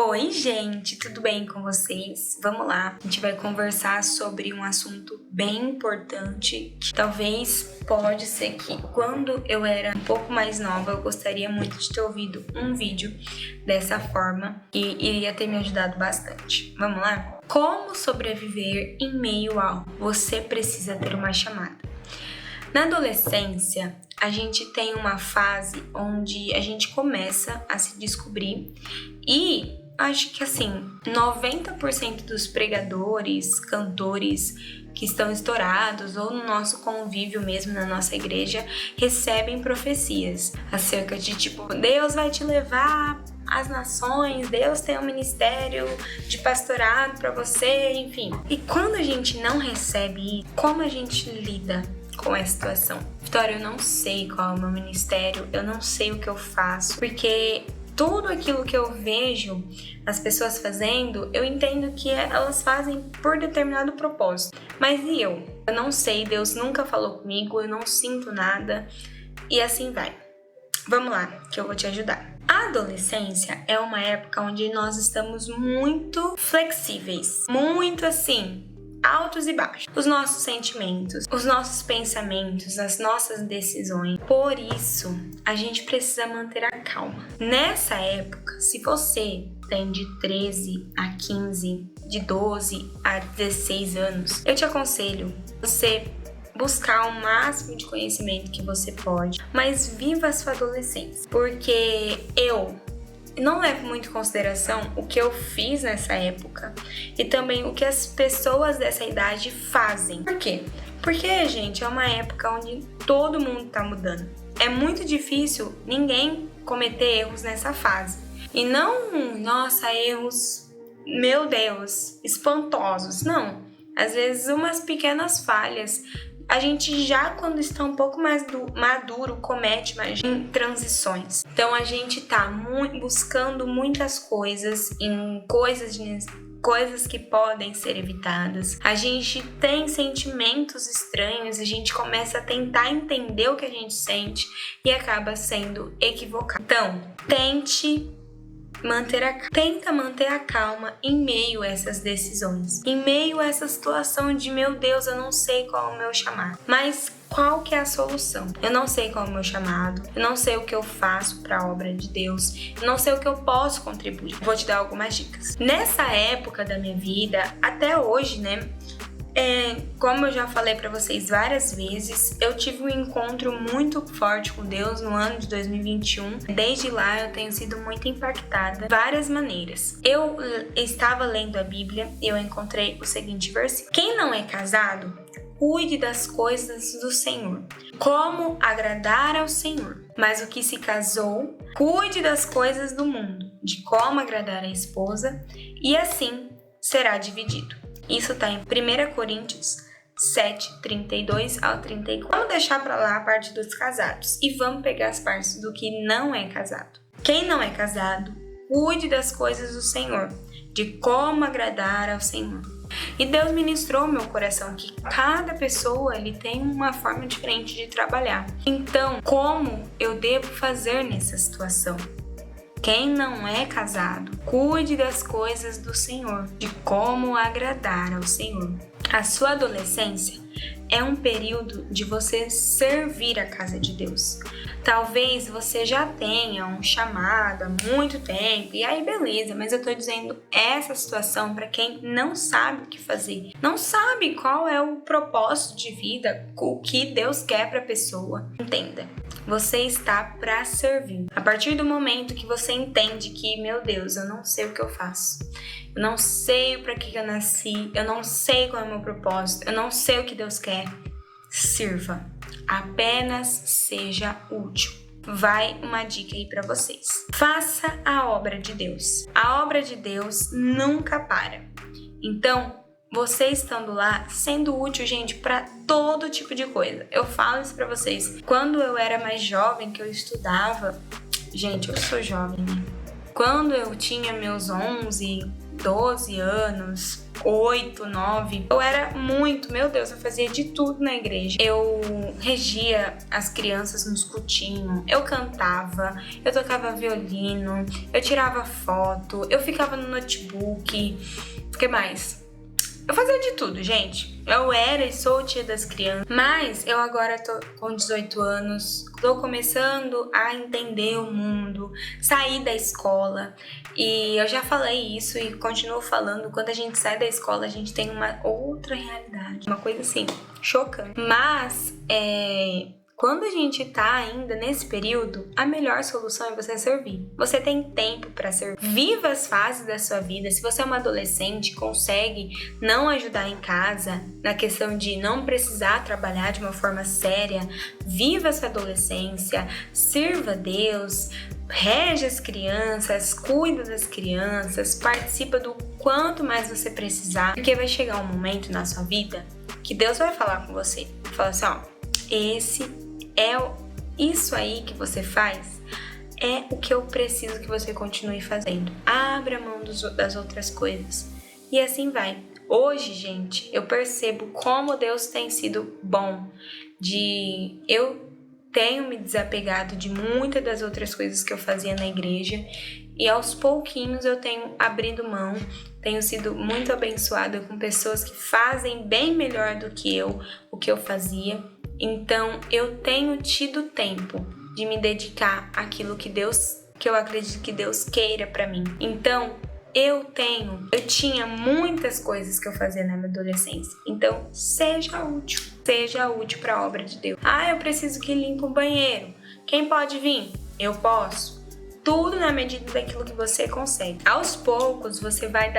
Oi, gente, tudo bem com vocês? Vamos lá, a gente vai conversar sobre um assunto bem importante que talvez pode ser que quando eu era um pouco mais nova eu gostaria muito de ter ouvido um vídeo dessa forma que iria ter me ajudado bastante. Vamos lá? Como sobreviver em meio ao você precisa ter uma chamada? Na adolescência, a gente tem uma fase onde a gente começa a se descobrir e acho que assim, 90% dos pregadores, cantores que estão estourados ou no nosso convívio mesmo na nossa igreja recebem profecias acerca de tipo, Deus vai te levar às nações, Deus tem um ministério de pastorado para você, enfim. E quando a gente não recebe isso, como a gente lida com essa situação? Vitória, eu não sei qual é o meu ministério, eu não sei o que eu faço, porque tudo aquilo que eu vejo as pessoas fazendo, eu entendo que elas fazem por determinado propósito. Mas e eu? Eu não sei, Deus nunca falou comigo, eu não sinto nada e assim vai. Vamos lá, que eu vou te ajudar. A adolescência é uma época onde nós estamos muito flexíveis, muito assim, altos e baixos. Os nossos sentimentos, os nossos pensamentos, as nossas decisões. Por isso, a gente precisa manter a calma. Nessa época, se você tem de 13 a 15, de 12 a 16 anos, eu te aconselho você buscar o máximo de conhecimento que você pode, mas viva a sua adolescência, porque eu não levo muito em consideração o que eu fiz nessa época e também o que as pessoas dessa idade fazem. Por quê? Porque, gente, é uma época onde todo mundo tá mudando. É muito difícil ninguém cometer erros nessa fase. E não, nossa, erros, meu Deus, espantosos. Não. Às vezes umas pequenas falhas. A gente já, quando está um pouco mais maduro, comete mais em transições. Então, a gente tá buscando muitas coisas, em coisas que podem ser evitadas. A gente tem sentimentos estranhos, a gente começa a tentar entender o que a gente sente e acaba sendo equivocado. Então, tenta manter a calma em meio a essas decisões, em meio a essa situação de, meu Deus, eu não sei qual é o meu chamado, mas qual que é a solução? Eu não sei qual é o meu chamado, eu não sei o que eu faço para a obra de Deus, eu não sei o que eu posso contribuir. Vou te dar algumas dicas. Nessa época da minha vida, até hoje, né? Como eu já falei para vocês várias vezes, eu tive um encontro muito forte com Deus no ano de 2021. Desde lá eu tenho sido muito impactada de várias maneiras. Eu estava lendo a Bíblia e eu encontrei o seguinte versículo: quem não é casado, cuide das coisas do Senhor, como agradar ao Senhor. Mas o que se casou, cuide das coisas do mundo, de como agradar a esposa, e assim será dividido. Isso está em 1 Coríntios 7, 32 ao 34. Vamos deixar para lá a parte dos casados e vamos pegar as partes do que não é casado. Quem não é casado, cuide das coisas do Senhor, de como agradar ao Senhor. E Deus ministrou ao meu coração que cada pessoa ele tem uma forma diferente de trabalhar. Então, como eu devo fazer nessa situação? Quem não é casado, cuide das coisas do Senhor, de como agradar ao Senhor. A sua adolescência é um período de você servir a casa de Deus. Talvez você já tenha um chamado há muito tempo, e aí beleza, mas eu tô dizendo essa situação para quem não sabe o que fazer, não sabe qual é o propósito de vida, o que Deus quer para a pessoa. Entenda, você está para servir. A partir do momento que você entende que, meu Deus, eu não sei o que eu faço, eu não sei para que eu nasci, eu não sei qual é o meu propósito, eu não sei o que Deus quer, sirva. Apenas seja útil. Vai uma dica aí para vocês. Faça a obra de Deus. A obra de Deus nunca para. Então, você estando lá, sendo útil, gente, para todo tipo de coisa. Eu falo isso para vocês. Quando eu era mais jovem, que eu estudava... Gente, eu sou jovem, né? Quando eu tinha meus 11, 12 anos, 8, 9, eu era muito, meu Deus, eu fazia de tudo na igreja. Eu regia as crianças no escutinho, eu cantava, eu tocava violino, eu tirava foto, eu ficava no notebook, o que mais? Eu fazia de tudo, gente. Eu era e sou tia das crianças, mas eu agora tô com 18 anos, tô começando a entender o mundo, sair da escola. E eu já falei isso e continuo falando, quando a gente sai da escola, a gente tem uma outra realidade, uma coisa assim, chocante. Mas, quando a gente tá ainda nesse período, a melhor solução é você servir. Você tem tempo para servir. Viva as fases da sua vida. Se você é uma adolescente, consegue não ajudar em casa, na questão de não precisar trabalhar de uma forma séria, viva a sua adolescência, sirva a Deus, rege as crianças, cuida das crianças, participa do quanto mais você precisar, porque vai chegar um momento na sua vida que Deus vai falar com você. Fala assim, ó, isso aí que você faz é o que eu preciso que você continue fazendo. Abra mão das outras coisas. E assim vai. Hoje, gente, eu percebo como Deus tem sido bom. Eu tenho me desapegado de muitas das outras coisas que eu fazia na igreja. E aos pouquinhos eu tenho abrido mão. Tenho sido muito abençoada com pessoas que fazem bem melhor do que eu, o que eu fazia. Então, eu tenho tido tempo de me dedicar àquilo que eu acredito que Deus queira pra mim. Então, eu tinha muitas coisas que eu fazia na minha adolescência. Então, seja útil para a obra de Deus. Eu preciso que limpe o banheiro. Quem pode vir? Eu posso. Tudo na medida daquilo que você consegue. Aos poucos, você vai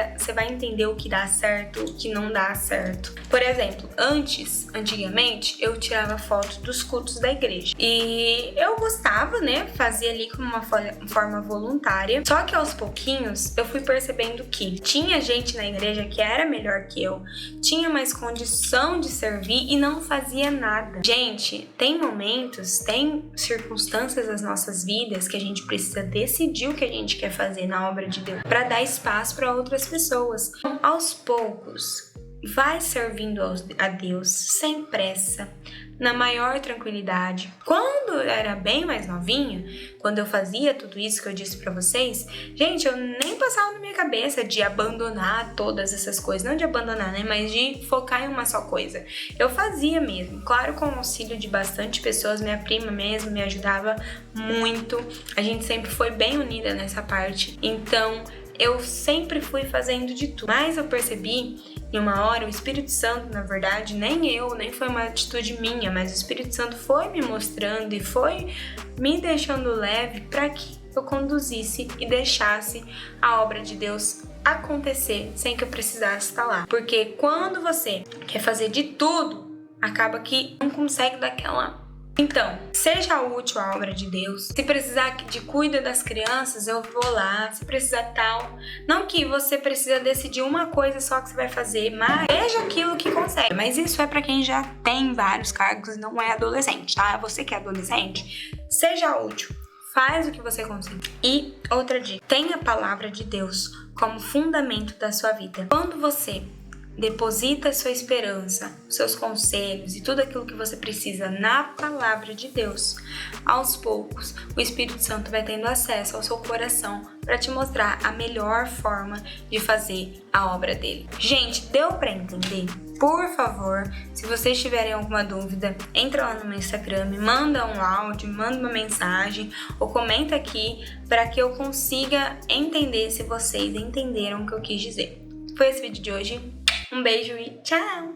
entender o que dá certo, o que não dá certo. Por exemplo, antigamente, eu tirava foto dos cultos da igreja. E eu gostava, né? Fazia ali como uma forma voluntária. Só que aos pouquinhos, eu fui percebendo que tinha gente na igreja que era melhor que eu, tinha mais condição de servir e não fazia nada. Gente, tem momentos, tem circunstâncias das nossas vidas que a gente precisa decidir o que a gente quer fazer na obra de Deus, para dar espaço para outras pessoas. Então, aos poucos, vai servindo a Deus sem pressa, na maior tranquilidade. Quando eu era bem mais novinha, quando eu fazia tudo isso que eu disse pra vocês, gente, eu nem passava na minha cabeça de abandonar todas essas coisas, não de abandonar, né, mas de focar em uma só coisa. Eu fazia mesmo, claro, com o auxílio de bastante pessoas, minha prima mesmo me ajudava muito, a gente sempre foi bem unida nessa parte, então eu sempre fui fazendo de tudo, mas eu percebi em uma hora, o Espírito Santo, na verdade, nem foi uma atitude minha, mas o Espírito Santo foi me mostrando e foi me deixando leve para que eu conduzisse e deixasse a obra de Deus acontecer sem que eu precisasse estar lá. Porque quando você quer fazer de tudo, acaba que não consegue dar aquela... Então, seja útil à obra de Deus. Se precisar de cuida das crianças, eu vou lá. Se precisar tal. Não que você precisa decidir uma coisa só que você vai fazer, mas veja aquilo que consegue. Mas isso é para quem já tem vários cargos e não é adolescente, tá? Você que é adolescente, seja útil. Faz o que você consegue. E outra dica, tenha a palavra de Deus como fundamento da sua vida. Quando você deposita sua esperança, seus conselhos e tudo aquilo que você precisa na palavra de Deus, aos poucos o Espírito Santo vai tendo acesso ao seu coração para te mostrar a melhor forma de fazer a obra dele. Gente, deu para entender? Por favor, se vocês tiverem alguma dúvida, entra lá no meu Instagram, me manda um áudio, me manda uma mensagem ou comenta aqui para que eu consiga entender se vocês entenderam o que eu quis dizer. Foi esse vídeo de hoje. Um beijo e tchau!